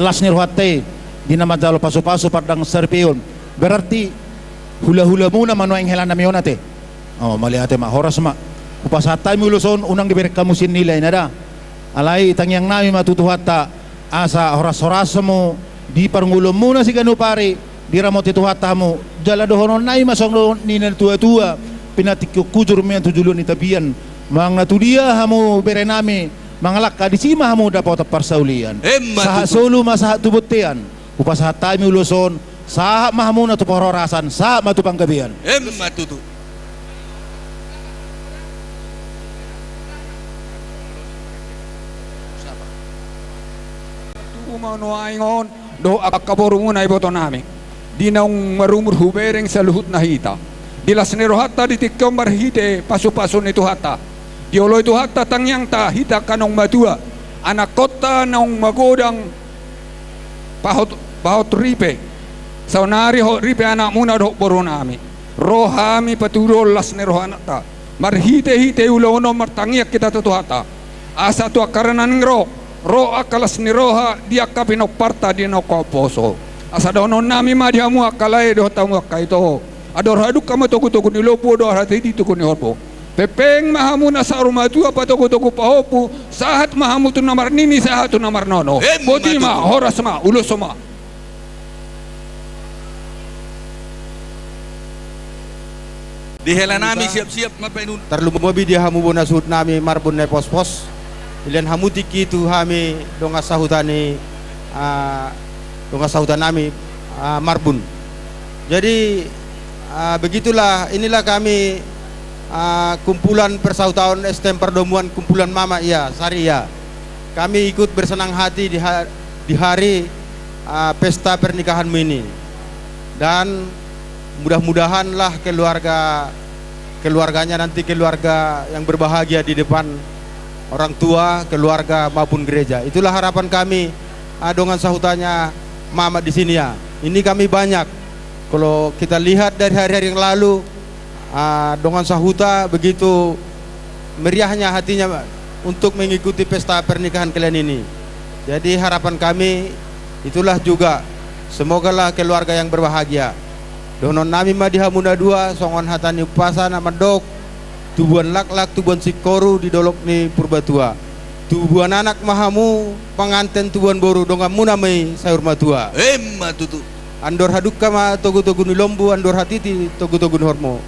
las nirhuate di nama dalo paso-paso padang serpion berarti hula-hula muna manuang helan na mionate oh mali ate ma horas ma upasatay mo luson unang diberi kamu sin nilai nada alai itang yang nami matutuhata asa horas-horas mo di parngulom muna si ganu pare di ramot itu hatamu jala dohonon nai masong do ninel tua-tua pinatikyo kujur men tujulun itabian mang natudia hamu berenami mangalak ka disima hamu dapat parsaulian saha solo masaha tubutian upasatay mo luson saha mahamu na tupororasan saha matupang gabian Matutu. Umano aingon do akaboro muna iboto nami di naung marumur hubereng sa luhut na hita dilas nirohata di tikyong marhite paso-paso nito hata diolo itu hata tangyang ta hita kanong matua anak kota naung magodang bahot ripe saunari ho ripe anak muna do boro nami rohami paturo las nirohana ta marhite ulono martangyak kita tutuhata asa tu karena ro akalas ni roha dia kapinok parta di no koposo asa dono nami ma dia mu akalai do tamu kaito ador haduk kama toku ni lopo do hati di tuku ni horpo pepeng mahamu na sa rumah tu apa toku pahopu sahat mahamu tu namar nini sahat tu namar nono boti ma horas ma ulus ma Di helanami siap-siap mapenun. Terlumobi dia hamu bona sud nami marbun ne pos-pos. Ilian hamu tiki tu hami donga sahutani nami marbun. Jadi begitulah inilah kami kumpulan persautaan STM Perdomuan kumpulan Mama ya Sari ya. Kami ikut bersenang hati di hari pesta pernikahanmu ini. Dan mudah-mudahanlah keluarganya nanti keluarga yang berbahagia di depan orang tua, keluarga maupun gereja. Itulah harapan kami dengan sahutannya Mama di sini ya. Ini kami banyak. Kalau kita lihat dari hari-hari yang lalu dengan sahuta begitu meriahnya hatinya untuk mengikuti pesta pernikahan kalian ini. Jadi harapan kami itulah juga semogalah keluarga yang berbahagia. Donon nami madihamuna dua songon hatani upasana madok tubuan lak-lak tubuan sikoru di dolok ni purbatua tubuan anak mahamu penganten tubuan boru donga muna mai sayur matua Matutu. andor haduk kama togu-togu ni lombu andor hatiti togu-togu ni hormo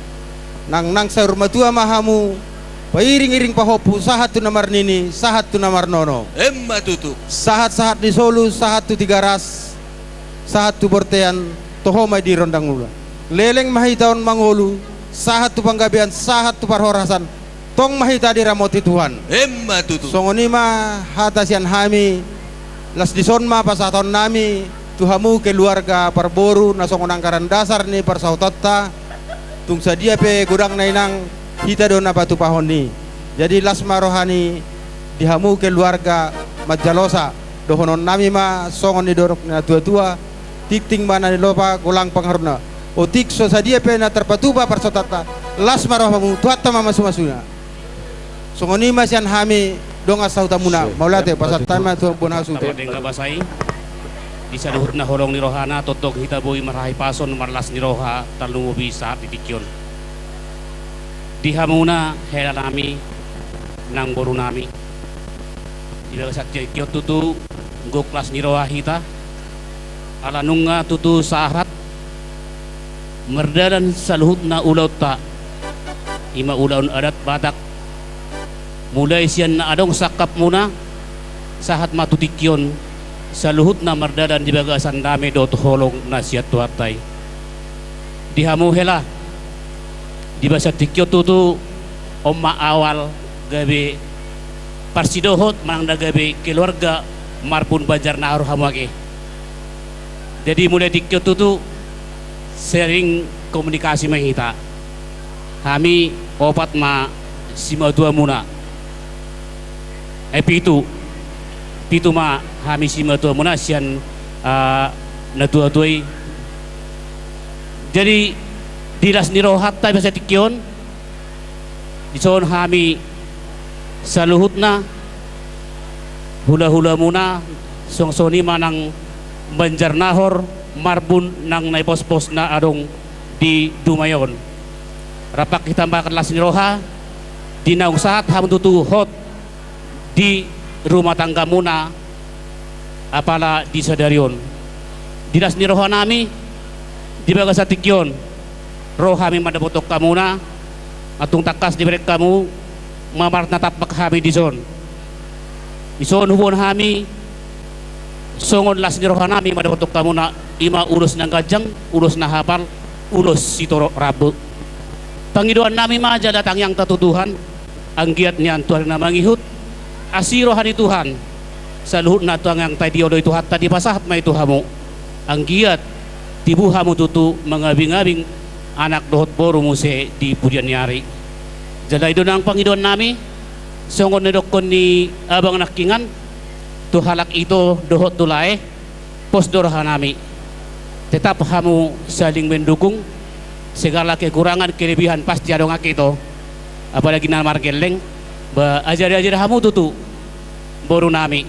nang sayur matua mahamu pairing-iring pahopu sahat tu namar nini sahat tu namar nono Matutu. sahat-sahat di Solo sahat tu tiga ras sahat tu bortean tohomai di rondang mula leleng mahitaon mangolu sahat tu panggabian sahat tu parhorasan tong mahita di ramoti Tuhan Matutu. songoni ma hatasian hami las dison ma pasaton nami tuhamu keluarga parboru na songon angkaran dasar ni parsautata tung sadia pe gudang nainang hita dona batu pahoni jadi las marohani dihamu keluarga majalosa dohonon nami ma songon ni dorok na tua-tua tikting mana ni lopa gulang pangharuna otik so sadia pe na terpatuba parsotata las marohamu tuatta mama sumasuna songoni masian hami donga sautamuna maulate pasat tama tu bonasu Tengah basai bisa duhurna holong ni rohana totok hita boy marahi pason marlas ni roha talungu bisa titikyon dihamuna hela nami nang boru nami ila sakya kyo tutu go kelas ni roha hita ala nunga tutu sahat merdadan saluhutna ulauta ima ulaun adat Batak mulai sian na adong sakap muna sahat matutikyon saluhutna merdadan di bagasan dami dot holong nasiat tuatai dihamu hela di basa tikyo tutu omma awal gabe parsidohot manang gabe keluarga marpun bajar na haruhamake jadi mulai tikyo tutu sering komunikasi mahita kami opat ma sima dua muna pitu ma kami sima dua muna sian na dua duai jadi dilas nirohat tay basa tikyon dison kami saluhutna hula-hula muna songsoni manang Banjarnahor marbun nang naipospos na adong di Dumayon. Rapak kita makanlas ni roha dinaung saat ham tutuhot di rumah tangga muna apala di sadarion. Dinas ni roha nami di bagas atikyon roha mi madapotok kamuna atung takas di mereka kamu mamar natapak kami di zon. Ison hubon kami songon las ni roha nami madapotok kamuna ima ulos ng gajang, ulos na hapal, ulos sitoro rabu. Pangiduan nami maja datang yang tatutuhan, ang giat niyan Tuhan na mangihut, asirohan ni Tuhan, sa luhut na tuang yang tayo diodoy Tuhan, tadi pasahat may Tuhamu, ang giat, tibuhamu tutu, mangabing-abing, anak dohot boro muse di pudian nyari. Jadi doon ang pangiduan nami, songon na dokon ni abang nakingan, tuhalak ito dohot tulay, posdorha nami. Tetap kamu saling mendukung, segala kekurangan kelebihan pasti ada ngak itu, apalagi namar geleng, ajar-ajar kamu tutu, baru nami,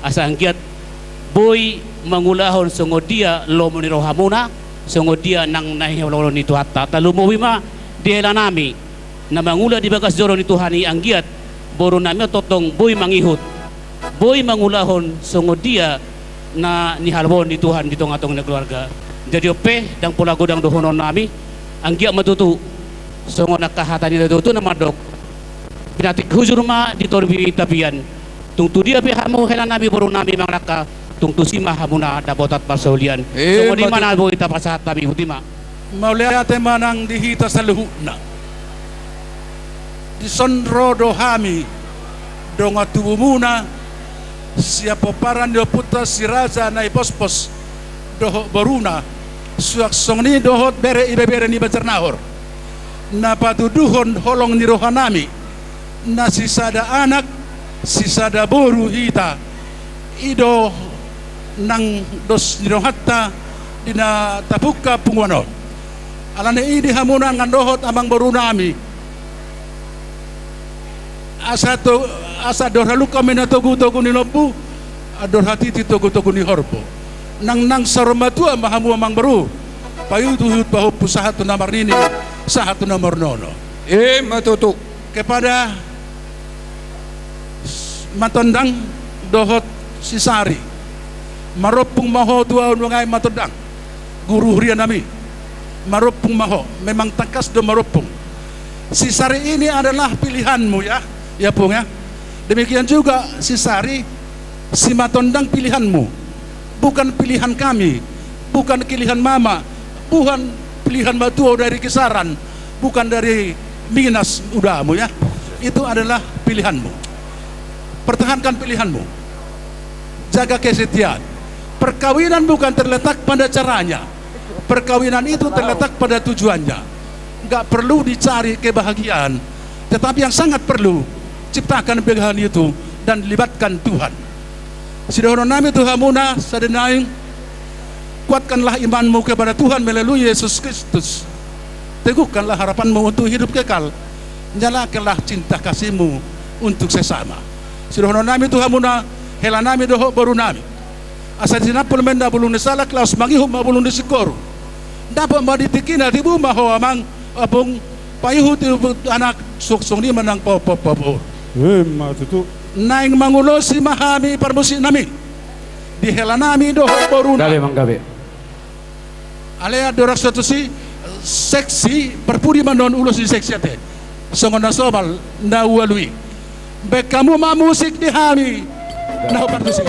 asal giat, boy mangulahon songo dia lo meniro hamuna, songo dia nang nahi lo ni tuhatta, talu mo wima dia nami, na mangula di bagas joro ni Tuhani ang giat, baru nami totong boy mangihut, boy mangulahon songo dia na nihalbon di Tuhan di tong-atong na keluarga. Jadi ope dang pula godang dohonon nami ang giya matutu songo nakahatan ni tutu na madok pinatik hujur ma di torbi tapian tungtu dia pe hamu hela nami baru nami mangraka tungtu sima hamuna dabotat pasaulian songo di mana boy ta pasahat nami hutima maulaya temanang dihita sa luhuna di sonro dohami donga tubumuna siapa paran do putra si raja na ipospos doho boruna suak songni dohot bere ibebere ni Banjarnahor na patuduhon holong ni rohanami na sisada anak sisada boru hita ido nang dos ni rohatta dina tapuka pungwano alane idi hamuna ngan dohot amang borunami asa dorhaluka menatogu-togu ni lompu ador hati togu-togu ni horbo nang sarmatua mahamu amang baru payu tuhut bahu pusahatu namar nini sahatu nomor nono matutu kepada matondang dohot sisari maropung maho tua unwangai matondang guru hurian nami maropung maho memang takas do maropung sisari ini adalah pilihanmu ya pung ya. Demikian juga si Sari, si Matondang pilihanmu, bukan pilihan kami, bukan pilihan mama, bukan pilihan Matuo dari Kisaran, bukan dari Minas Udamu ya. Itu adalah pilihanmu. Pertahankan pilihanmu. Jaga kesetiaan. Perkawinan bukan terletak pada caranya. Perkawinan itu terletak pada tujuannya. Gak perlu dicari kebahagiaan, tetapi yang sangat perlu ciptakan kebahagiaan itu dan libatkan Tuhan. Sidohono nami Tuhamuna sadenaing kuatkanlah imanmu kepada Tuhan melalui Yesus Kristus. Teguhkanlah harapanmu untuk hidup kekal. Nyalakanlah cinta kasihmu untuk sesama. Sidohono nami Tuhamuna hela nami doho baru nami. Asal sinapul menda bulung nisala klaus mangihum mabulung disikoru. Dapat maditikina tibu maho amang apung payuh tibu anak suksong di menang popopopor. Matutu naing mangulosi mahami parmusi nami di hela nami doho boruna gabe manggabe alea dorak satu si seksi perpudi manon ulos di seksi ate songon na sobal na walui be kamu ma musik di hami na partusi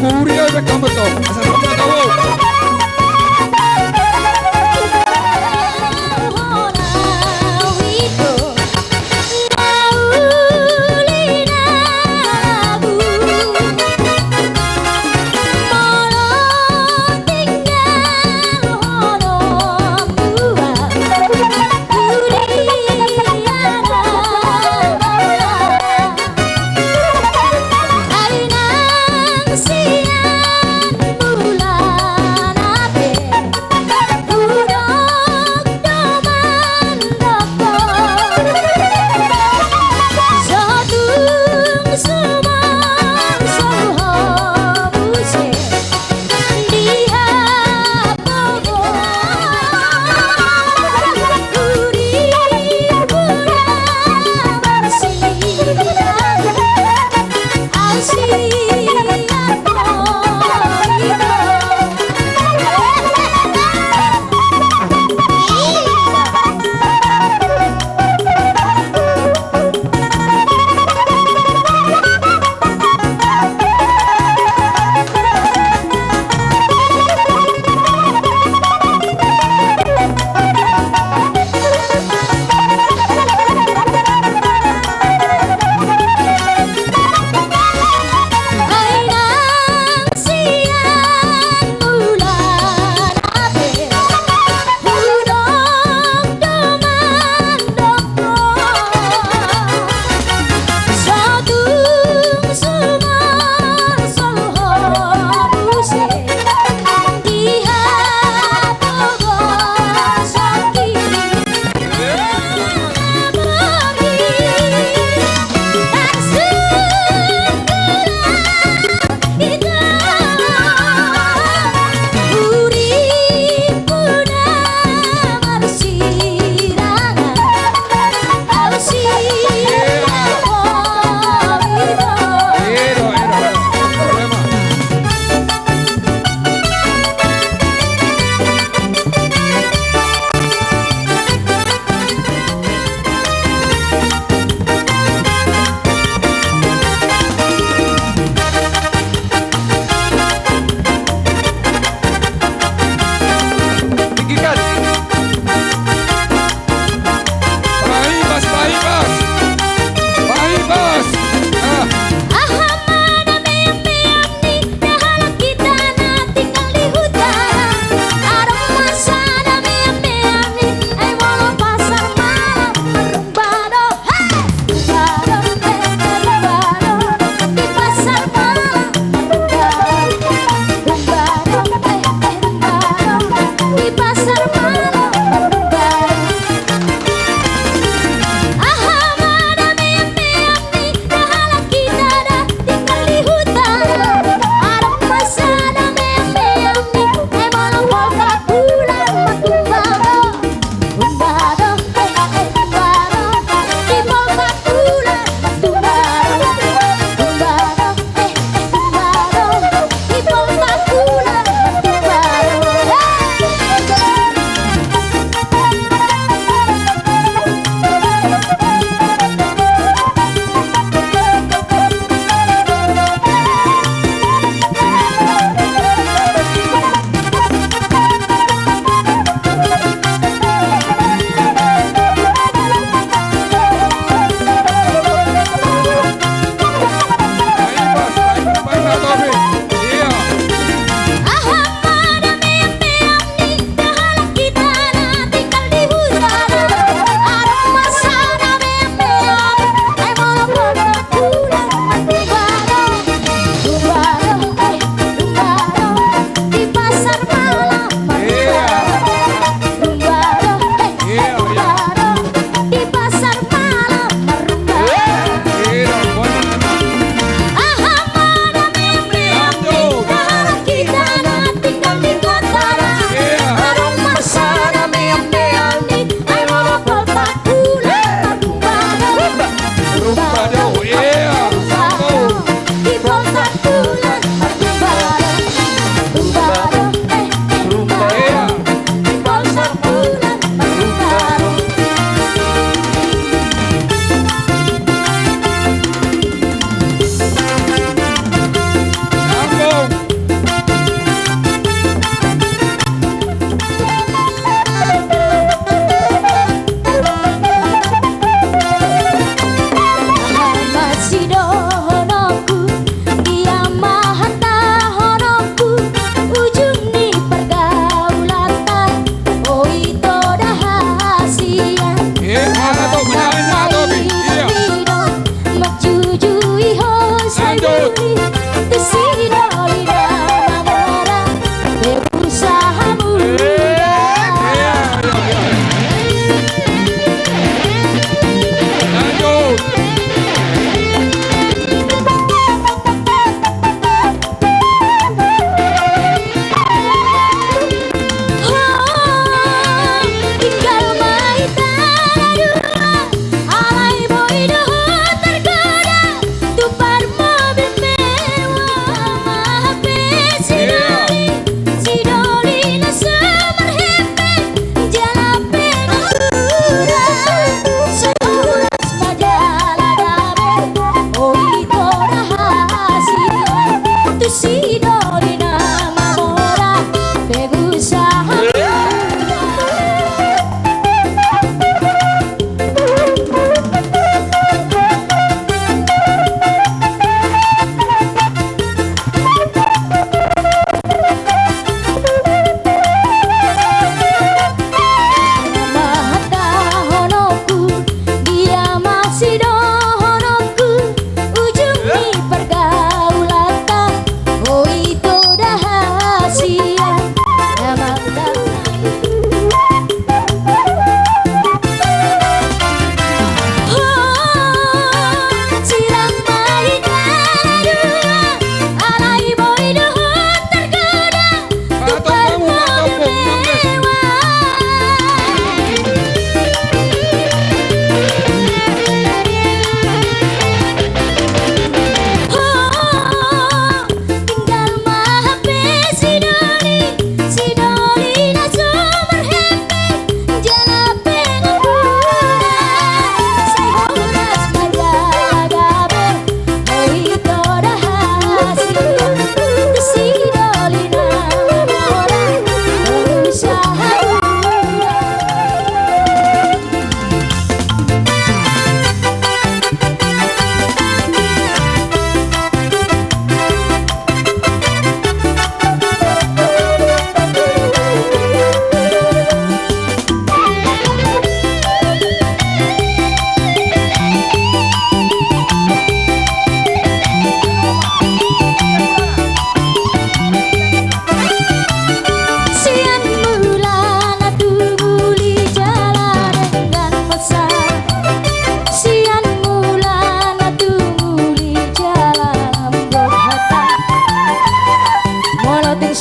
Kuria be kamu to. Asal kamu tahu. Siang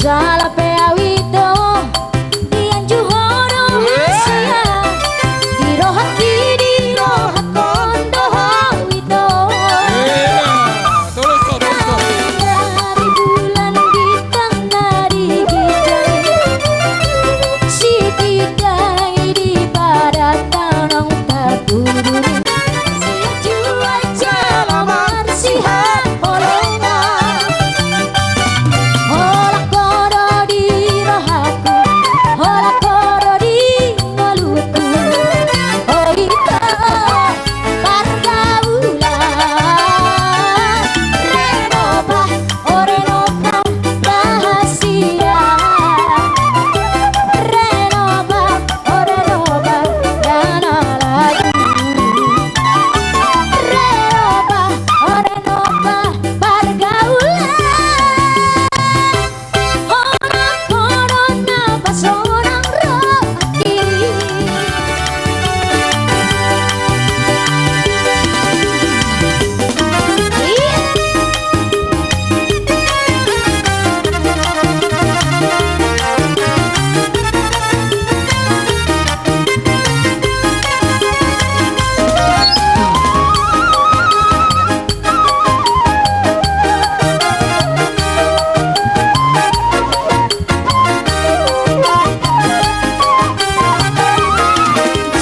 Salah peawito Dian juhono manusia Dirohat dirohat kondo hawito Dari bulan bintang nari gijang Si tidai di pada tanang tatuduri Siap jual jalamar sihat olona Olah kodo di rohaku Olah kodo di ngaluku Oh kita pergaulan Renova, oh Renova rahasia Renova, oh Renova dana lagu Renova, oh Renova pergaulan Orang koron nafas orang roh diri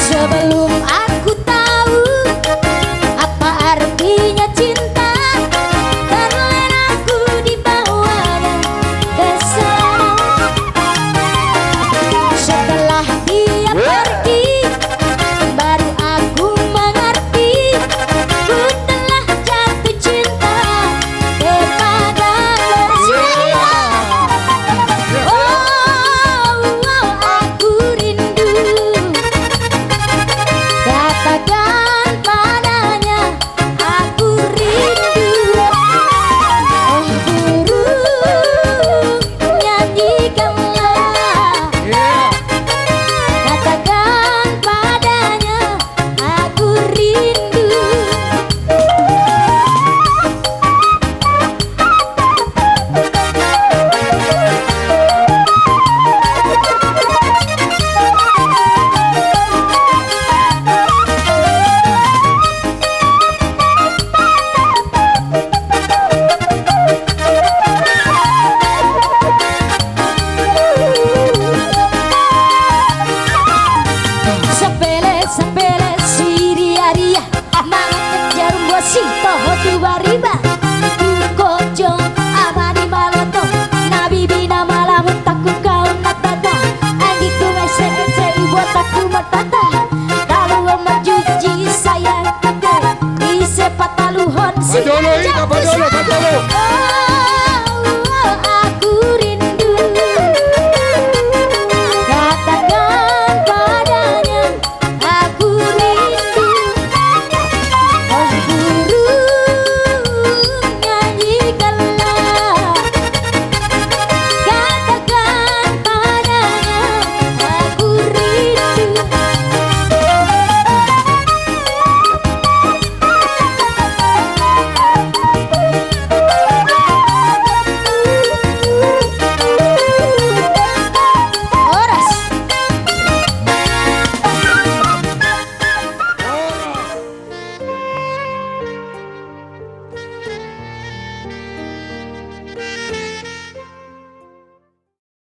Sebelum aku tahu apa artinya cinta, terlena aku dibawanya ke sana. Setelah dia pergi, baru aku mengerti, ku telah jatuh cinta kepada Mersia. Oh, aku rindu. Katakan padanya aku rindu. Oh burung nyanyikanlah. Katakan padanya aku rindu. Sepele siria-ria Mangat jarum bosi toho dua riba Kojo amani maloto Nabi bina malamun takku kau natata Angiku mese-ese buat aku matata Kalau omar juji sayang kate Di sepataluhon si Padolo, Ita, Padolo, Padolo.